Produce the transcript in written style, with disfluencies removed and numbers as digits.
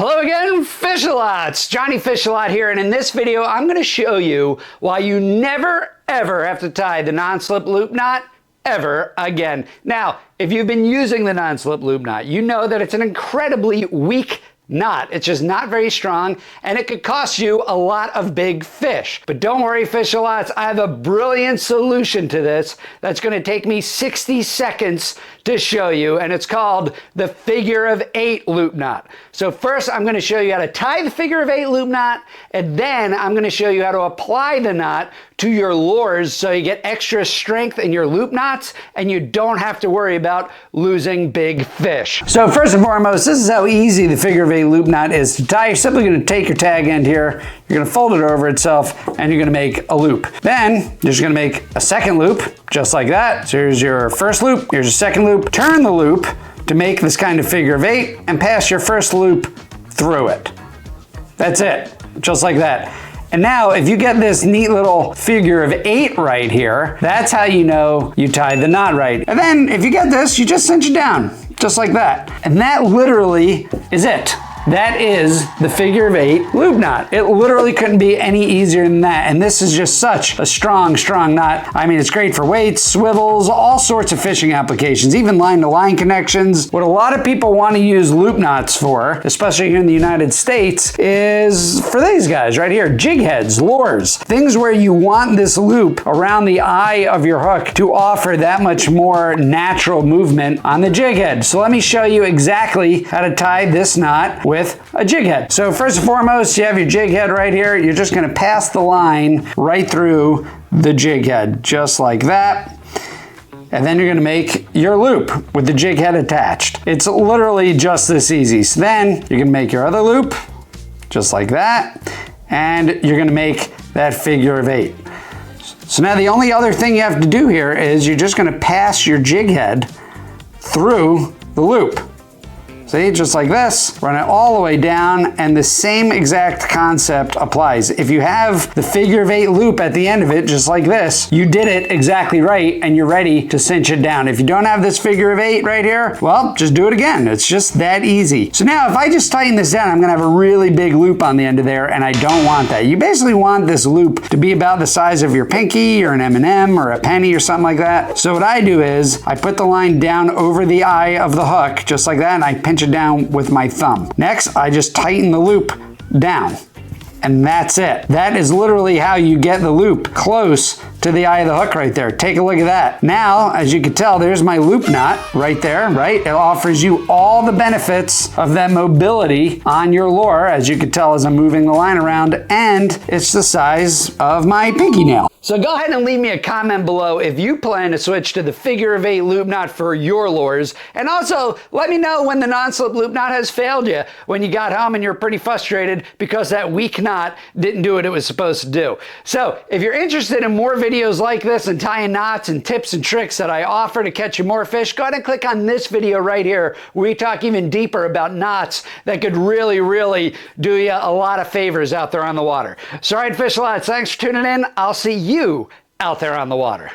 Hello again, Fish-A-Lots. Johnny Fish-A-Lot here, and in this video I'm going to show you why you never ever have to tie the non-slip loop knot ever again. Now, if you've been using the non-slip loop knot, you know that it's an incredibly weak knot. It's just not very strong, and it could cost you a lot of big fish. But don't worry, Fish-A-Lots, I have a brilliant solution to this that's going to take me 60 seconds to show you, and it's called the figure of 8 loop knot. So first I'm going to show you how to tie the figure of 8 loop knot, and then I'm going to show you how to apply the knot to your lures so you get extra strength in your loop knots and you don't have to worry about losing big fish. So first and foremost, this is how easy the figure of 8 loop knot is to tie. You're simply going to take your tag end here, you're going to fold it over itself, and you're going to make a loop. Then you're just going to make a second loop, just like that. So here's your first loop, here's your second loop. Turn the loop to make this kind of figure of 8 and pass your first loop through it. That's it, just like that. And now, if you get this neat little figure of 8 right here, that's how you know you tied the knot right. And then, if you get this, you just cinch it down, just like that. And that literally is it. That is the figure of 8 loop knot. It literally couldn't be any easier than that. And this is just such a strong, strong knot. I mean, it's great for weights, swivels, all sorts of fishing applications, even line-to-line connections. What a lot of people want to use loop knots for, especially here in the United States, is for these guys right here, jig heads, lures, things where you want this loop around the eye of your hook to offer that much more natural movement on the jig head. So let me show you exactly how to tie this knot with a jig head. So first and foremost, you have your jig head right here. You're just going to pass the line right through the jig head, just like that. And then you're going to make your loop with the jig head attached. It's literally just this easy. So then you're going to make your other loop, just like that. And you're going to make that figure of 8. So now the only other thing you have to do here is you're just going to pass your jig head through the loop. See, just like this, run it all the way down, and the same exact concept applies. If you have the figure of 8 loop at the end of it, just like this, you did it exactly right, and you're ready to cinch it down. If you don't have this figure of 8 right here, well, just do it again. It's just that easy. So now, if I just tighten this down, I'm gonna have a really big loop on the end of there, and I don't want that. You basically want this loop to be about the size of your pinky, or an M&M, or a penny, or something like that. So what I do is, I put the line down over the eye of the hook, just like that, and I pinch it down with my thumb. Next, I just tighten the loop down. And that's it. That is literally how you get the loop close to the eye of the hook right there. Take a look at that. Now, as you can tell, there's my loop knot right there, right? It offers you all the benefits of that mobility on your lure, as you can tell as I'm moving the line around, and it's the size of my pinky nail. So go ahead and leave me a comment below if you plan to switch to the figure of 8 loop knot for your lures. And also, let me know when the non-slip loop knot has failed you, when you got home and you're pretty frustrated because that weak knot didn't do what it was supposed to do. So if you're interested in more videos like this and tying knots and tips and tricks that I offer to catch you more fish, go ahead and click on this video right here where we talk even deeper about knots that could really, really do you a lot of favors out there on the water. So all right, Fish-A-Lots, thanks for tuning in. I'll see you out there on the water.